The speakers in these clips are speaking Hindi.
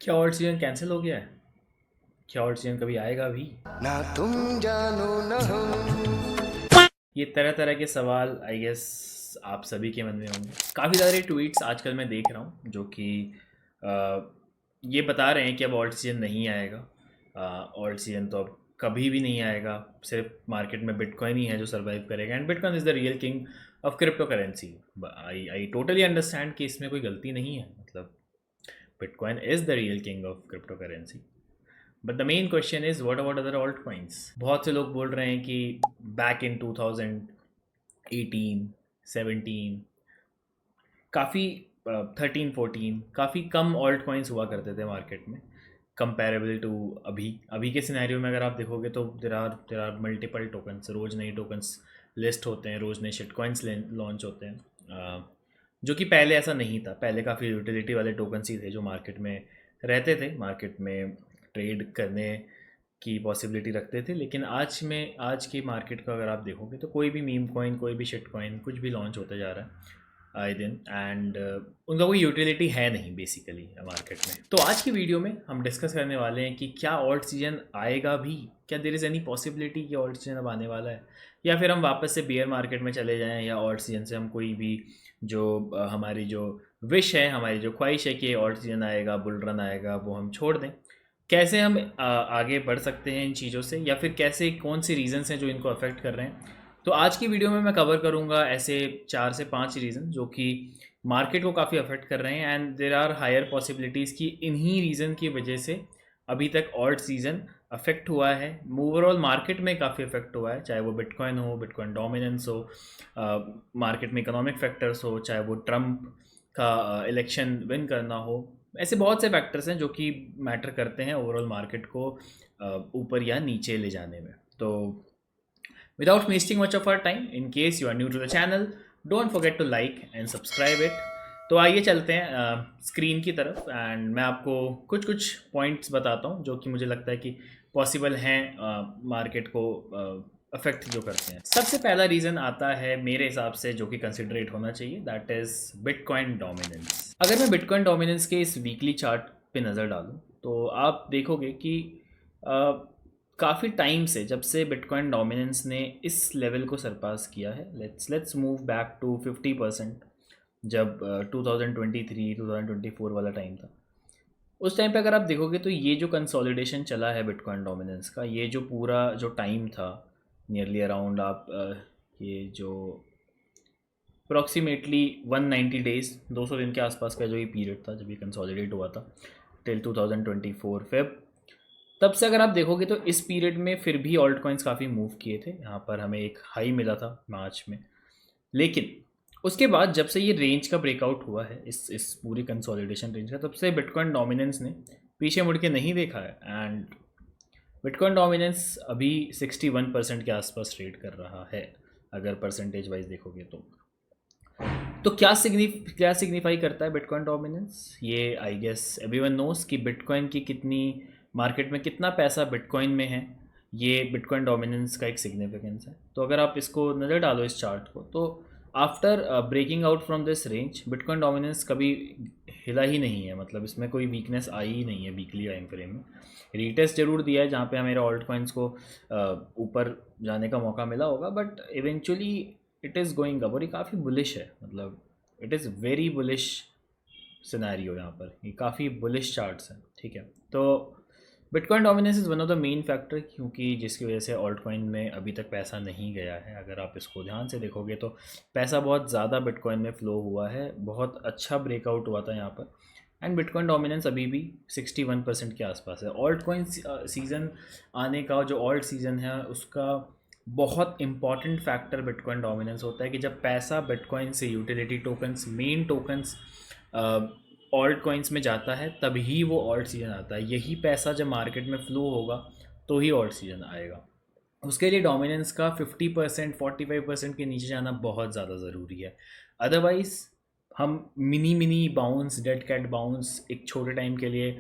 क्या ऑल्ट सीजन कैंसिल हो गया है? क्या ऑल्ट सीजन कभी आएगा भी? ना तुम जानो ना हम। ये तरह तरह के सवाल आई गेस आप सभी के मन में होंगे। काफ़ी सारे ट्वीट्स आजकल मैं देख रहा हूँ जो कि अ, ये बता रहे हैं कि अब ऑल्ट सीजन नहीं आएगा। ऑल्ट सीजन तो अब कभी भी नहीं आएगा। सिर्फ मार्केट में बिटकॉइन ही है जो सर्वाइव करेगा and bitcoin is the real king of crypto currency. I I totally understand कि इसमें कोई गलती नहीं है। मतलब bitcoin is the real king of crypto currency. But the main question is what about other alt coins. बहुत से लोग बोल रहे हैं कि बैक इन 2018 17 काफ़ी 13 14 काफ़ी कम ऑल्ट कॉइन्स हुआ करते थे मार्केट में कंपेरेबल टू अभी। अभी के सिनेरियो में अगर आप देखोगे तो देर आर मल्टीपल टोकन्स। रोज़ नए टोकन्स लिस्ट होते हैं, रोज़ नए शिट कॉइन्स लॉन्च होते हैं। जो कि पहले ऐसा नहीं था। पहले काफ़ी यूटिलिटी वाले टोकन्स ही थे जो मार्केट में रहते थे, मार्केट में ट्रेड करने की पॉसिबिलिटी रखते थे। लेकिन आज की मार्केट का अगर आप देखोगे तो कोई भी मीम कॉइन, कोई भी शिट कॉइन, कुछ भी लॉन्च होता जा रहा है आए दिन एंड उनका कोई यूटिलिटी है नहीं बेसिकली मार्केट में। तो आज की वीडियो में हम डिस्कस करने वाले हैं कि क्या ऑल्ट सीजन आएगा भी? क्या देर इज़ एनी पॉसिबिलिटी कि ऑल्ट सीजन अब आने वाला है, या फिर हम वापस से बियर मार्केट में चले जाएं, या ऑल्ट सीजन से हम कोई भी जो हमारी जो विश है, हमारी जो ख्वाहिश है कि ऑल्ट सीजन आएगा, बुल रन आएगा, वो हम छोड़ दें। कैसे हम आगे बढ़ सकते हैं इन चीज़ों से, या फिर कैसे कौन से रीजंस हैं जो इनको अफेक्ट कर रहे हैं। तो आज की वीडियो में मैं कवर करूंगा ऐसे 4 से 5 रीज़न जो कि मार्केट को काफ़ी अफेक्ट कर रहे हैं and there are higher possibilities कि इन्हीं रीज़न की वजह से अभी तक ऑल्ट सीजन अफेक्ट हुआ है। ओवरऑल मार्केट में काफ़ी अफेक्ट हुआ है, चाहे वो बिटकॉइन हो, बिटकॉइन डोमिनेंस हो, मार्केट में इकोनॉमिक फैक्टर्स हो, चाहे वो ट्रम्प का इलेक्शन विन करना हो। ऐसे बहुत से फैक्टर्स हैं जो कि मैटर करते हैं ओवरऑल मार्केट को ऊपर या नीचे ले जाने में। तो without wasting much of our time, in case you are new to the channel, don't forget to like and subscribe it. तो आइए चलते हैं स्क्रीन की तरफ एंड मैं आपको कुछ कुछ पॉइंट्स बताता हूँ जो कि मुझे लगता है कि पॉसिबल हैं मार्केट को अफेक्ट जो करते हैं। सबसे पहला रीज़न आता है मेरे हिसाब से जो कि कंसिडरेट होना चाहिए, दैट इज़ बिटकॉइन डोमिनेंस। अगर मैं बिटकॉइन डोमिनेंस के इस वीकली चार्ट पे नज़र डालूँ तो आप देखोगे कि काफ़ी टाइम से, जब से बिटकॉइन डोमिनेंस ने इस लेवल को सरपास किया है, लेट्स मूव बैक टू 50%। जब 2023 2024 वाला टाइम था, उस टाइम पे अगर आप देखोगे तो ये जो कंसोलिडेशन चला है बिटकॉइन डोमिनेंस का, ये जो पूरा जो टाइम था, नियरली अराउंड आप ये जो अप्रॉक्सीमेटली 190 डेज़, 200 दिन के आसपास का जो ये पीरियड था जब ये कंसोलिडेट हुआ था, टिल 2024 फेब, तब से अगर आप देखोगे तो इस पीरियड में फिर भी ऑल्ट कॉइन्स काफ़ी मूव किए थे। यहाँ पर हमें एक हाई मिला था मार्च में, लेकिन उसके बाद जब से ये रेंज का ब्रेकआउट हुआ है, इस पूरी कंसोलिडेशन रेंज का, तब से बिटकॉइन डोमिनेंस ने पीछे मुड़ के नहीं देखा है एंड बिटकॉइन डोमिनेंस अभी 61% के आसपास ट्रेड कर रहा है अगर परसेंटेज वाइज देखोगे तो। क्या सिग्निफाई करता है बिटकॉइन डोमिनेंस? ये आई गेस एवरीवन नोस कि बिटकॉइन की कितनी मार्केट में कितना पैसा बिटकॉइन में है, ये बिटकॉइन डोमिनेंस का एक सिग्निफिकेंस है। तो अगर आप इसको नज़र डालो इस चार्ट को, तो after breaking out from this range, bitcoin dominance कभी हिला ही नहीं है। मतलब इसमें कोई वीकनेस आई ही नहीं है वीकली टाइम फ्रेम में। रीटेस्ट जरूर दिया है जहाँ पे हमारे ऑल्ट कॉइन्स को ऊपर जाने का मौका मिला होगा, but eventually it is going up, और ये काफ़ी बुलिश है। मतलब it is very bullish scenario. यहाँ पर ये काफ़ी बुलिश चार्ट्स हैं, ठीक है। तो bitcoin dominance is one of the main factor, क्योंकि जिसकी वजह से ऑल्ट कॉइन में अभी तक पैसा नहीं गया है। अगर आप इसको ध्यान से देखोगे तो पैसा बहुत ज़्यादा बिटकॉइन में फ़्लो हुआ है, बहुत अच्छा ब्रेकआउट हुआ था यहाँ पर, एंड बिटकॉइन डोमिनेंस अभी भी 61% के आसपास है। ऑल्ट कॉइन सीज़न आने का, जो ऑल्ट सीज़न है उसका बहुत इंपॉर्टेंट फैक्टर बिटकॉइन डोमिनेंस होता है कि जब पैसा बिटकॉइन से utility tokens, main tokens alt coins में जाता है, तभी वो ऑल्ट सीजन आता है। यही पैसा जब मार्केट में फ्लो होगा तो ही ऑल्ट सीजन आएगा। उसके लिए डोमिनेंस का 50% 45% के नीचे जाना बहुत ज़्यादा ज़रूरी है। अदरवाइज़ हम mini mini bounce, dead cat bounce एक छोटे टाइम के लिए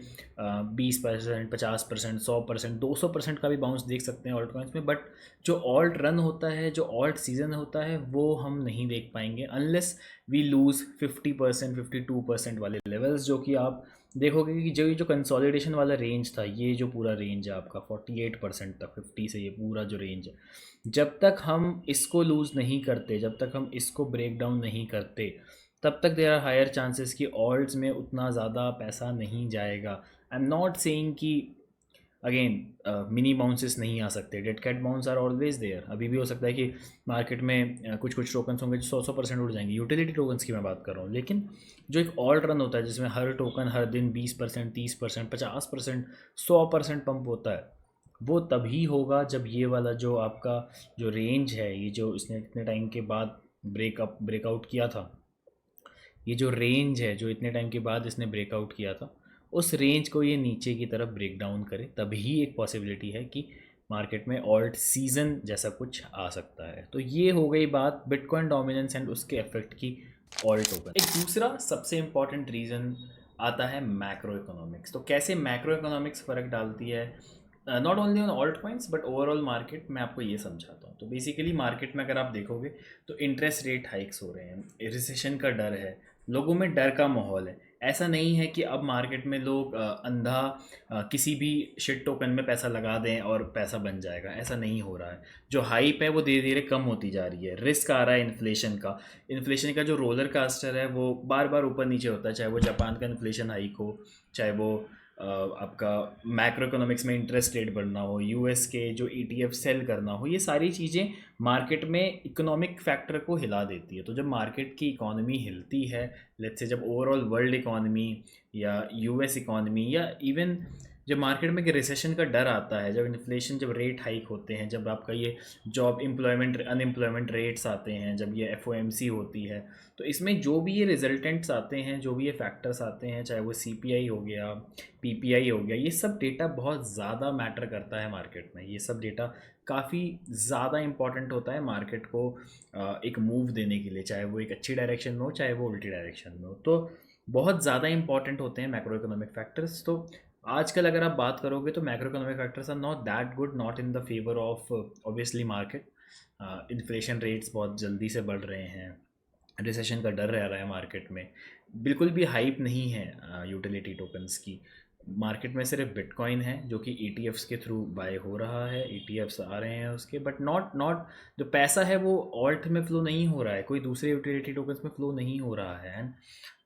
20%, 50%, 100%, 200% का भी बाउंस देख सकते हैं ऑल्ट कॉइन्स में। बट जो ऑल्ट रन होता है, जो ऑल्ट सीजन होता है, वो हम नहीं देख पाएंगे अनलेस वी लूज़ 50%, 52% वाले लेवल्स, जो कि आप देखोगे कि जो कंसोलिडेशन वाला रेंज था, ये जो पूरा रेंज है आपका 48% तक, 50 से ये पूरा जो रेंज है, जब तक हम इसको लूज़ नहीं करते, जब तक हम इसको ब्रेक डाउन नहीं करते, तब तक देर आर हायर चांसेस कि ऑल्ट्स में उतना ज़्यादा पैसा नहीं जाएगा। आई एम नॉट सेइंग कि अगेन मिनी बाउंसेस नहीं आ सकते, dead cat bounce are always there. अभी भी हो सकता है कि मार्केट में कुछ कुछ टोकन्स होंगे जो 100% उड़ जाएंगे, यूटिलिटी टोकन्स की मैं बात कर रहा हूँ। लेकिन जो एक ऑल रन होता है जिसमें हर टोकन हर दिन 20%, 30%, 50%, 100% पंप होता है, वो तभी होगा जब ये वाला जो आपका जो रेंज है, ये जो इसने इतने टाइम के बाद ब्रेकआउट किया था, ये जो रेंज है जो इतने टाइम के बाद इसने ब्रेकआउट किया था, उस रेंज को ये नीचे की तरफ ब्रेक डाउन करे, तभी एक पॉसिबिलिटी है कि मार्केट में ऑल्ट सीजन जैसा कुछ आ सकता है। तो ये हो गई बात बिटकॉइन डोमिनेंस एंड उसके इफेक्ट की ऑल्ट टोकन। एक दूसरा सबसे इम्पॉर्टेंट रीज़न आता है मैक्रो इकोनॉमिक्स। तो कैसे मैक्रो इकोनॉमिक्स फ़र्क डालती है not only on alt coins but overall market, मैं आपको ये समझाता हूँ। तो बेसिकली मार्केट में अगर आप देखोगे तो इंटरेस्ट रेट हाइक्स हो रहे हैं, रिसेशन का डर है, लोगों में डर का माहौल है। ऐसा नहीं है कि अब मार्केट में लोग अंधा किसी भी शिट टोकन में पैसा लगा दें और पैसा बन जाएगा, ऐसा नहीं हो रहा है। जो हाइप है वो धीरे धीरे कम होती जा रही है, रिस्क आ रहा है इन्फ्लेशन का जो रोलर कास्टर है वो बार बार ऊपर नीचे होता है, चाहे वो जापान का इन्फ्लेशन हाइक हो, चाहे वो आपका मैक्रो इकोनॉमिक्स में इंटरेस्ट रेट बढ़ना हो, यूएस के जो ईटीएफ सेल करना हो, ये सारी चीज़ें मार्केट में इकोनॉमिक फैक्टर को हिला देती है। तो जब मार्केट की इकोनॉमी हिलती है, लेट्स से जब ओवरऑल वर्ल्ड इकोनॉमी या यूएस इकोनॉमी या इवन जब मार्केट में रिसेशन का डर आता है, जब इन्फ्लेशन, जब रेट हाइक होते हैं, जब आपका ये जॉब एम्प्लॉयमेंट अनएम्प्लॉयमेंट रेट्स आते हैं, जब ये एफओएमसी होती है, तो इसमें जो भी ये रिजल्टेंट्स आते हैं, जो भी ये फैक्टर्स आते हैं, चाहे वो सीपीआई हो गया, पीपीआई हो गया, ये सब डेटा बहुत ज़्यादा मैटर करता है मार्केट में। ये सब डेटा काफ़ी ज़्यादा इंपॉर्टेंट होता है मार्केट को एक मूव देने के लिए, चाहे वो एक अच्छी डायरेक्शन में हो, चाहे वो उल्टी डायरेक्शन में हो। तो बहुत ज़्यादा इंपॉर्टेंट होते हैं मैक्रो इकोनॉमिक फैक्टर्स। तो आजकल अगर आप बात करोगे तो macro economic factors are not that good, not in the favour of obviously market. Inflation rates बहुत जल्दी से बढ़ रहे हैं, रिसेशन का डर रह रहा है मार्केट में, बिल्कुल भी हाइप नहीं है यूटिलिटी टोकन्स की। मार्केट में सिर्फ बिटकॉइन है जो कि ईटीएफ्स के थ्रू बाय हो रहा है, ईटीएफ्स आ रहे हैं उसके, बट नॉट जो पैसा है वो ऑल्ट में फ़्लो नहीं हो रहा है, कोई दूसरे यूटिलिटी टोकन्स में फ़्लो नहीं हो रहा है। एंड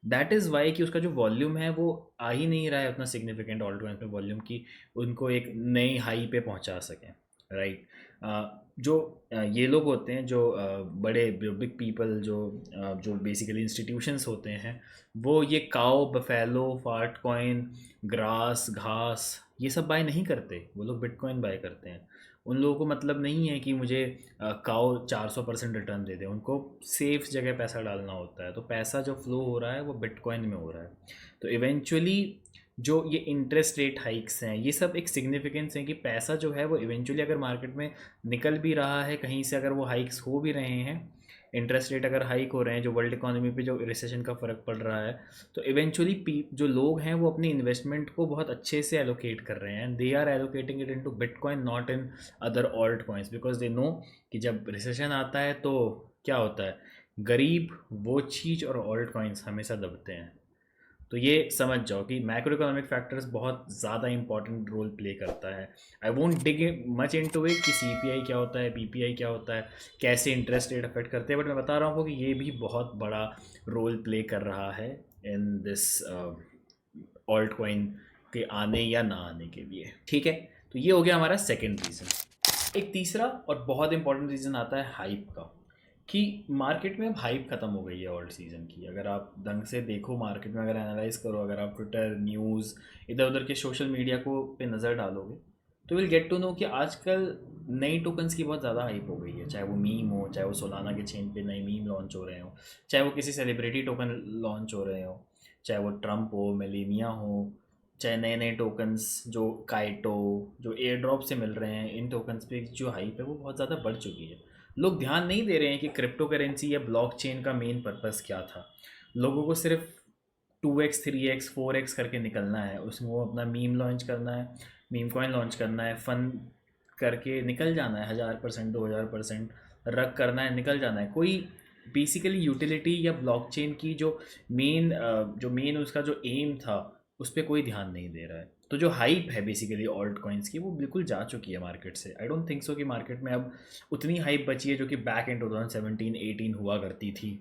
दैट इज़ वाई कि उसका जो वॉल्यूम है वो आ ही नहीं रहा है उतना सिग्निफिकेंट ऑल्ट कॉइन्स में वॉल्यूम की उनको एक नई हाई पे पहुंचा सकें, राइट। जो ये लोग होते हैं, जो बड़े बिग पीपल, जो बेसिकली इंस्टीट्यूशंस होते हैं, वो ये काओ, बफेलो, फार्ट कॉइन, ग्रास, घास, ये सब बाय नहीं करते, वो लोग बिटकॉइन बाय करते हैं। उन लोगों को मतलब नहीं है कि मुझे काओ 400% रिटर्न दे दे, उनको सेफ जगह पैसा डालना होता है। तो पैसा जो फ्लो हो रहा है वो बिटकॉइन में हो रहा है। तो इवेंचुअली जो ये इंटरेस्ट रेट हाइक्स हैं, ये सब एक सिग्निफिकेंस है कि पैसा जो है वो इवेंचुअली अगर मार्केट में निकल भी रहा है कहीं से, अगर वो हाइक्स हो भी रहे हैं, इंटरेस्ट रेट अगर हाइक हो रहे हैं, जो वर्ल्ड इकोनॉमी पे जो रिसेशन का फ़र्क पड़ रहा है, तो इवेंचुअली जो लोग हैं वो अपनी इन्वेस्टमेंट को बहुत अच्छे से एलोकेट कर रहे हैं। They are allocating it into bitcoin, not in other alt coins, because they know कि जब रिसेशन आता है तो क्या होता है, गरीब, वो चीज़ और ऑल्ट कॉइन्स हमेशा दबते हैं। तो ये समझ जाओ कि मैक्रो इकोनॉमिक फैक्टर्स बहुत ज़्यादा इंपॉर्टेंट रोल प्ले करता है। I won't dig much into it कि सीपीआई क्या होता है, पीपीआई क्या होता है, कैसे इंटरेस्ट रेट अफेक्ट करते हैं, बट मैं बता रहा हूँ कि ये भी बहुत बड़ा रोल प्ले कर रहा है इन दिस ऑल्ट कॉइन के आने या ना आने के लिए, ठीक है। तो ये हो गया हमारा सेकेंड रीज़न। एक तीसरा और बहुत इंपॉर्टेंट रीज़न आता है हाइप का, कि मार्केट में अब हाइप ख़त्म हो गई है ऑल्ट सीज़न की। अगर आप ढंग से देखो मार्केट में, अगर एनालाइज करो, अगर आप ट्विटर, न्यूज़, इधर उधर के सोशल मीडिया को पे नज़र डालोगे, तो विल गेट टू नो कि आजकल नई टोकन्स की बहुत ज़्यादा हाइप हो गई है। चाहे वो मीम हो, चाहे वो सोलाना के चेन पे नए मीम लॉन्च हो रहे हो, चाहे वो किसी सेलिब्रिटी टोकन लॉन्च हो रहे हो, चाहे वो ट्रम्प हो, मेलेनिया हो, चाहे नए नए टोकन्स जो काइटो, जो एयर ड्रॉप से मिल रहे हैं, इन टोकन्स पे जो हाइप है वो बहुत ज़्यादा बढ़ चुकी है। लोग ध्यान नहीं दे रहे हैं कि क्रिप्टो करेंसी या ब्लॉकचेन का मेन पर्पस क्या था। लोगों को सिर्फ 2x 3x 4x करके निकलना है, उसमें वो अपना मीम लॉन्च करना है, मीम कॉइन लॉन्च करना है, फन करके निकल जाना है, 1000% 2000% रख करना है, निकल जाना है। कोई बेसिकली यूटिलिटी या ब्लॉकचेन की जो मेन उसका जो एम था उस पर कोई ध्यान नहीं दे रहा है। तो जो हाइप है बेसिकली ऑल्ट कॉइन्स की वो बिल्कुल जा चुकी है मार्केट से। आई डोंट थिंक सो कि मार्केट में अब उतनी हाइप बची है जो कि बैक इन 2017-18 हुआ करती थी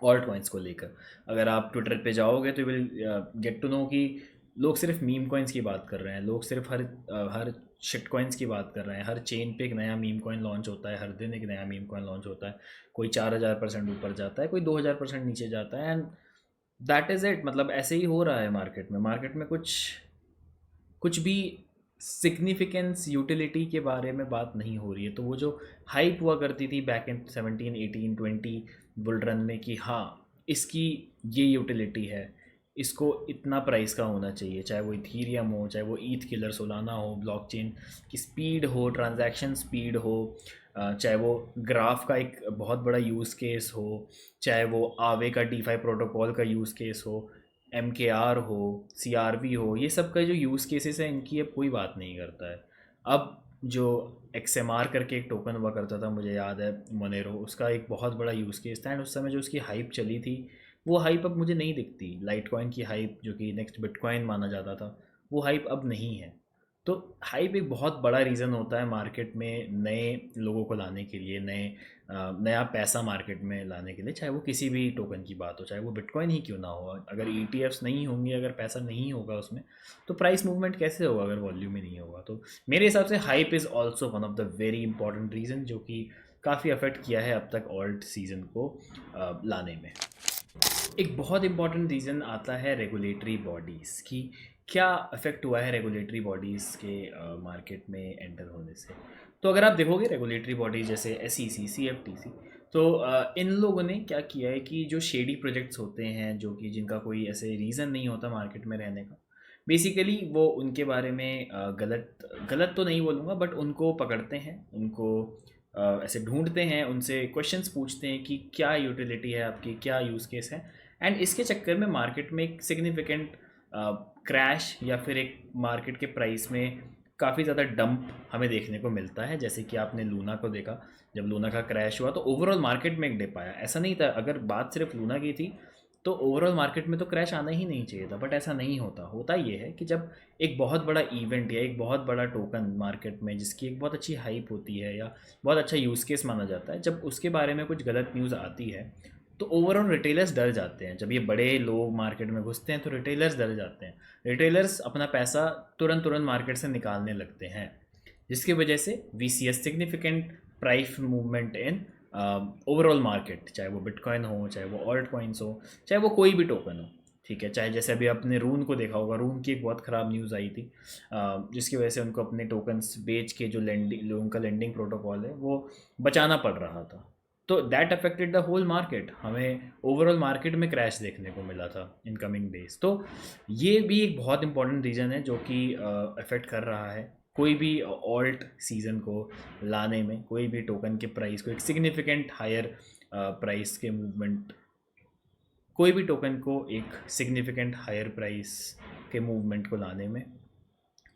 ऑल्ट कॉइन्स को लेकर। अगर आप ट्विटर पे जाओगे तो विल गेट टू नो कि लोग सिर्फ मीम कॉइन्स की बात कर रहे हैं, लोग सिर्फ हर शिट कॉइन्स की बात कर रहे हैं। हर चेन पे एक नया मीम कॉइन लॉन्च होता है, हर दिन एक नया मीम कॉइन लॉन्च होता है। कोई 4000% ऊपर जाता है, कोई 2000% नीचे जाता है, एंड दैट इज़ इट। मतलब ऐसे ही हो रहा है मार्केट में कुछ कुछ भी सिग्निफिकेंस यूटिलिटी के बारे में बात नहीं हो रही है। तो वो जो हाइप हुआ करती थी बैक इन 17 18 20 बुल रन में कि हाँ इसकी ये यूटिलिटी है, इसको इतना प्राइस का होना चाहिए, चाहे वो इथीरियम हो, चाहे वो ईथ किलर सोलाना हो, ब्लॉकचेन की स्पीड हो, ट्रांजैक्शन स्पीड हो, चाहे वो ग्राफ का एक बहुत बड़ा यूज़ केस हो, चाहे वो आवे का डीफाई प्रोटोकॉल का यूज़ केस हो, MKR हो, CRV हो, ये सब का जो यूज़ केसेस है इनकी अब कोई बात नहीं करता है। अब जो XMR करके एक टोकन हुआ करता था, मुझे याद है मोनेरो, उसका एक बहुत बड़ा यूज़ केस था, एंड उस समय जो उसकी हाइप चली थी वो हाइप अब मुझे नहीं दिखती। लाइट कॉइन की हाइप जो कि नेक्स्ट बिटकॉइन माना जाता था वो हाइप अब नहीं है। तो हाइप एक बहुत बड़ा रीज़न होता है मार्केट में नए लोगों को लाने के लिए, नया पैसा मार्केट में लाने के लिए, चाहे वो किसी भी टोकन की बात हो, चाहे वो बिटकॉइन ही क्यों ना हो। अगर ETFs नहीं होंगे, अगर पैसा नहीं होगा उसमें, तो प्राइस मूवमेंट कैसे होगा अगर वॉल्यूम ही नहीं होगा। तो मेरे हिसाब से hype is also one of the very important reason जो कि काफ़ी अफेक्ट किया है अब तक ऑल्ट सीज़न को लाने में। एक बहुत इंपॉर्टेंट रीज़न आता है रेगुलेटरी बॉडीज़ की। क्या अफेक्ट हुआ है रेगुलेटरी बॉडीज़ के मार्केट में एंटर होने से। तो अगर आप देखोगे रेगुलेटरी बॉडीज जैसे SEC CFTC, तो इन लोगों ने क्या किया है कि जो शेडी प्रोजेक्ट्स होते हैं जो कि जिनका कोई ऐसे रीज़न नहीं होता मार्केट में रहने का, बेसिकली वो उनके बारे में गलत गलत तो नहीं बोलूँगा बट उनको पकड़ते हैं, उनको ऐसे ढूंढते हैं, उनसे क्वेश्चंस पूछते हैं कि क्या यूटिलिटी है आपकी, क्या यूज़ केस है, एंड इसके चक्कर में मार्केट में एक सिग्निफिकेंट क्रैश या फिर एक मार्केट के प्राइस में काफ़ी ज़्यादा डंप हमें देखने को मिलता है। जैसे कि आपने लूना को देखा, जब लूना का क्रैश हुआ तो ओवरऑल मार्केट में एक डिप आया। ऐसा नहीं था, अगर बात सिर्फ लूना की थी तो ओवरऑल मार्केट में तो क्रैश आना ही नहीं चाहिए था, बट ऐसा नहीं होता। होता ये है कि जब एक बहुत बड़ा इवेंट या एक बहुत बड़ा टोकन मार्केट में जिसकी एक बहुत अच्छी हाइप होती है या बहुत अच्छा यूज़ केस माना जाता है, जब उसके बारे में कुछ गलत न्यूज़ आती है तो ओवरऑल रिटेलर्स डर जाते हैं। जब ये बड़े लोग मार्केट में घुसते हैं तो रिटेलर्स डर जाते हैं। रिटेलर्स अपना पैसा तुरंत तुरंत मार्केट से निकालने लगते हैं, जिसकी वजह से we see a significant price movement in overall market, चाहे वो बिटकॉइन हो, चाहे वो ऑल्ट कॉइन्स हो, चाहे वो कोई भी टोकन हो। ठीक है, चाहे जैसे अभी आपने रून को देखा होगा, रून की एक बहुत ख़राब न्यूज़ आई थी जिसकी वजह से उनको अपने टोकन्स बेच के जो लेंडिंग उनका लेंडिंग प्रोटोकॉल है वो बचाना पड़ रहा था। तो that affected the whole market. हमें ओवरऑल मार्केट में क्रैश देखने को मिला था इन कमिंग डेज। तो ये भी एक बहुत इंपॉर्टेंट रीज़न है जो कि अफेक्ट कर रहा है कोई भी ऑल्ट सीज़न को लाने में, कोई भी टोकन के प्राइस को एक सिग्निफिकेंट हायर प्राइस के मूवमेंट, कोई भी टोकन को एक सिग्निफिकेंट हायर प्राइस के मूवमेंट को लाने में।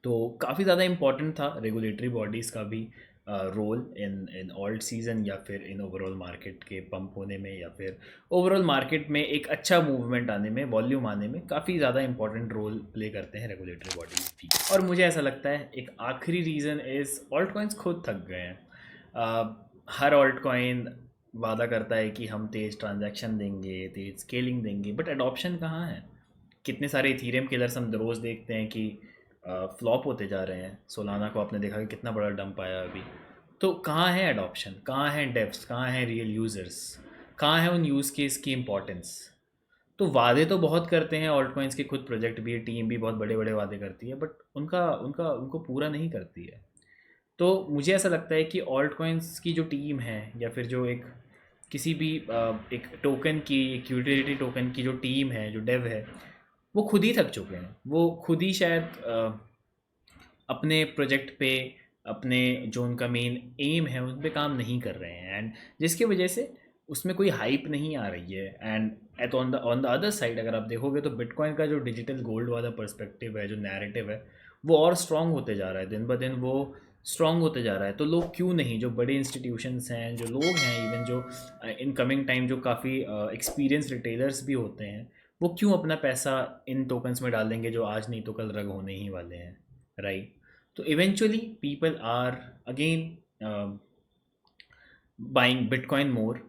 तो काफ़ी ज़्यादा इम्पॉर्टेंट था रेगुलेटरी बॉडीज़ का भी role in in alt season, या फिर इन ओवरऑल मार्केट के पंप होने में, या फिर ओवरऑल मार्केट में एक अच्छा मूवमेंट आने में, वॉल्यूम आने में काफ़ी ज़्यादा इंपॉर्टेंट रोल प्ले करते हैं रेगुलेटरी बॉडीज़ भी। और मुझे ऐसा लगता है एक आखिरी रीज़न इज़ ऑल्ट कॉइन्स खुद थक गए हैं। हर ऑल्ट कॉइन वादा करता है कि हम तेज़ ट्रांजैक्शन देंगे, तेज़ स्केलिंग देंगे, बट अडॉप्शन कहाँ है। कितने सारे इथीरियम किलर्स हम रोज़ देखते हैं कि फ्लॉप होते जा रहे हैं। सोलाना को आपने देखा कि कितना बड़ा डंप आया अभी। तो कहाँ है अडॉप्शन, कहाँ है डेप्स, कहाँ है रियल यूज़र्स, कहाँ है उन यूज़ केस की इम्पोर्टेंस। तो वादे तो बहुत करते हैं ऑल्ट कॉइन्स के, खुद प्रोजेक्ट भी, टीम भी बहुत बड़े बड़े वादे करती है, बट उनका उनका उनको पूरा नहीं करती है। तो मुझे ऐसा लगता है कि ऑल्ट कॉइन्स की जो टीम है, या फिर जो एक किसी भी एक टोकन की, एक यूटिलिटी टोकन की जो टीम है, जो डेव है, वो खुद ही थक चुके हैं। वो खुद ही शायद अपने प्रोजेक्ट पे, अपने जो उनका मेन एम है उन पे काम नहीं कर रहे हैं, एंड जिसकी वजह से उसमें कोई हाइप नहीं आ रही है। And at on the other side अगर आप देखोगे तो बिटकॉइन का जो डिजिटल गोल्ड वाला पर्सपेक्टिव है, जो नैरेटिव है, वो और स्ट्रांग होते जा रहा है, दिन ब दिन वो स्ट्रांग होते जा रहा है। तो लोग क्यों नहीं, जो बड़े इंस्टीट्यूशंस हैं, जो लोग हैं, इवन जो इन कमिंग टाइम जो काफ़ी एक्सपीरियंस रिटेलर्स भी होते हैं, वो क्यों अपना पैसा इन टोकन्स में डालेंगे जो आज नहीं तो कल रग होने ही वाले हैं, राइट? तो eventually people are again buying bitcoin more.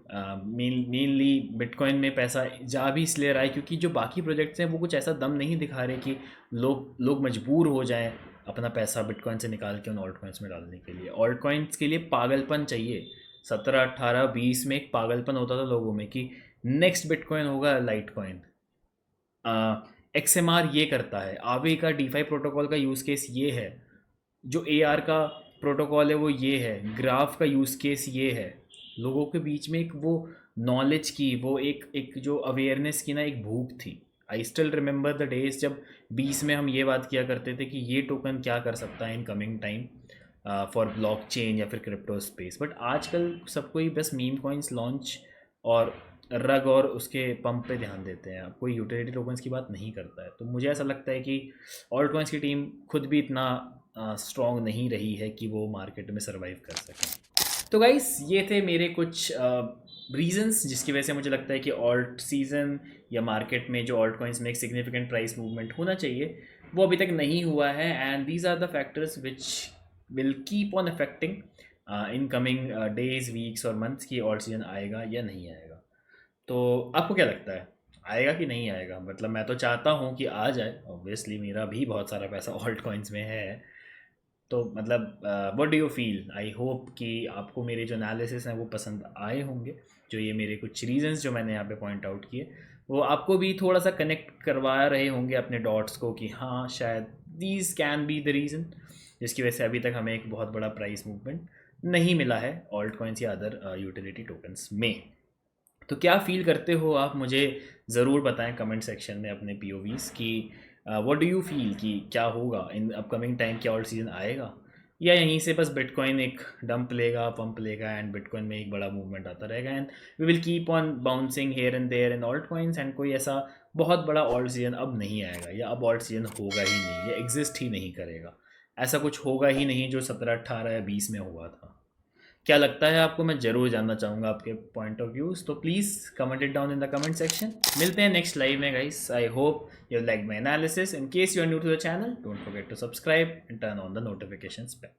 Mainly bitcoin में पैसा जा भी इसलिए रहा है क्योंकि जो बाकी प्रोजेक्ट्स हैं वो कुछ ऐसा दम नहीं दिखा रहे कि लोग मजबूर हो जाएं अपना पैसा बिटकॉइन से निकाल के उन ऑल्ट कॉइन्स में डालने के लिए। ऑल्ट कॉइन्स के लिए पागलपन चाहिए। 17, 18, 20 में एक पागलपन होता था लोगों में कि नेक्स्ट बिटकॉइन होगा लाइट कॉइन। XMR ये करता है, आवे का डीफाई प्रोटोकॉल का यूज़ केस ये है, जो AR का प्रोटोकॉल है वो ये है, ग्राफ का यूज़ केस ये है। लोगों के बीच में एक वो नॉलेज की, वो एक जो अवेयरनेस की ना एक भूख थी। I still remember the days जब 20 में हम ये बात किया करते थे कि ये टोकन क्या कर सकता है in coming time for blockchain या फिर क्रिप्टो स्पेस। बट आजकल सब कोई बस मीम कॉइन्स लॉन्च और रग और उसके पंप पे ध्यान देते हैं, कोई यूटिलिटी टोकन्स की बात नहीं करता है। तो मुझे ऐसा लगता है कि ऑल्ट कॉइन्स की टीम खुद भी इतना स्ट्रॉन्ग नहीं रही है कि वो मार्केट में सर्वाइव कर सकें। तो गाइस ये थे मेरे कुछ रीजंस जिसकी वजह से मुझे लगता है कि ऑल्ट सीजन या मार्केट में जो ऑल्ट कॉइन्स में एक सिग्निफिकेंट प्राइस मूवमेंट होना चाहिए वो अभी तक नहीं हुआ है। And these are the factors which will keep on affecting in coming days, weeks और मंथ्स कि ऑल्ट सीजन आएगा या नहीं आएगा। तो आपको क्या लगता है, आएगा कि नहीं आएगा? मतलब मैं तो चाहता हूँ कि आ जाए, ऑब्वियसली मेरा भी बहुत सारा पैसा ऑल्ट कॉइन्स में है। तो मतलब what do you feel? I hope कि आपको मेरे जो एनालिसिस हैं वो पसंद आए होंगे। जो ये मेरे कुछ रीजंस जो मैंने यहाँ पे पॉइंट आउट किए वो आपको भी थोड़ा सा कनेक्ट करवा रहे होंगे अपने डॉट्स को कि हाँ शायद these can be the reason जिसकी वजह से अभी तक हमें एक बहुत बड़ा प्राइस मूवमेंट नहीं मिला है ऑल्ट कॉइन्स या अदर यूटिलिटी टोकन्स में। तो क्या फ़ील करते हो आप, मुझे ज़रूर बताएं कमेंट सेक्शन में अपने POVs कि व्हाट डू यू फील कि क्या होगा इन अपकमिंग टाइम, क्या ऑल्ट सीजन आएगा या यहीं से बस बिटकॉइन एक डंप लेगा, पंप लेगा एंड बिटकॉइन में एक बड़ा मूवमेंट आता रहेगा and we will keep on bouncing here and there in alt coins and कोई ऐसा बहुत बड़ा ऑल्ट सीजन अब नहीं आएगा या अब ऑल्ट सीजन होगा ही नहीं या एग्जिस्ट ही नहीं करेगा। ऐसा कुछ होगा ही नहीं जो 17, 18 या 20 में हुआ था। क्या लगता है आपको? मैं ज़रूर जानना चाहूँगा आपके पॉइंट ऑफ व्यूज़। तो please comment it down in the comment section. मिलते हैं नेक्स्ट लाइव में guys. I hope you like my analysis. In case you are new to the channel, don't forget to subscribe and turn on the notifications bell.